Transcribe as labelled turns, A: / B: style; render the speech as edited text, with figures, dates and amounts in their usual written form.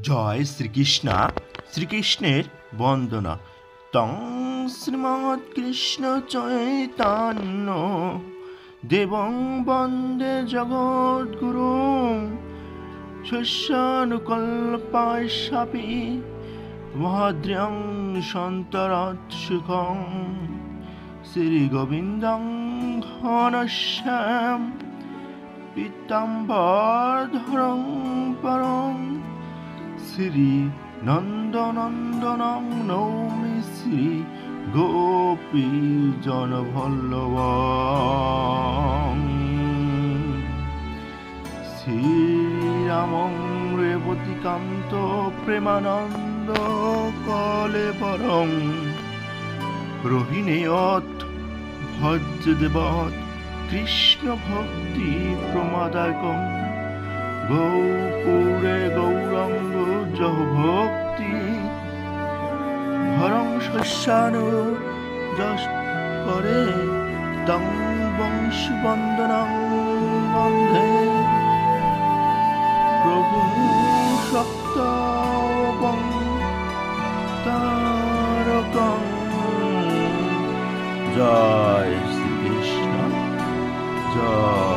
A: জয় শ্রীকৃষ্ণ। শ্রীকৃষ্ণের বন্দনা। তং শ্রীমৎ কৃষ্ণ চৈতন্য দেবং বন্দে জগদ্গুরুং শিষ্যানুকল্পায়াপি মহাদ্র্যং সন্তরৎসুখং শ্রীগোবিন্দং ঘনশ্যাম পীতাম্বরধরং পরং শ্রী নন্দনন্দনং নৌমি শ্রী গোপীজনবল্লভং শ্রীরামং রেবতীকান্ত প্রেমানন্দ কলেবরং রোহিণীয়ৎ ভজ্রদেবৎ কৃষ্ণ ভক্তি প্রমাদায়কং গৌপুরে গৌরাঙ্গ জহ ভক্তি হরং শস্যানু যশ করে তং বংশী বন্দনং বন্ধে প্রভু সপ্তবং তারকং। জয় শ্রীকৃষ্ণ। জয়।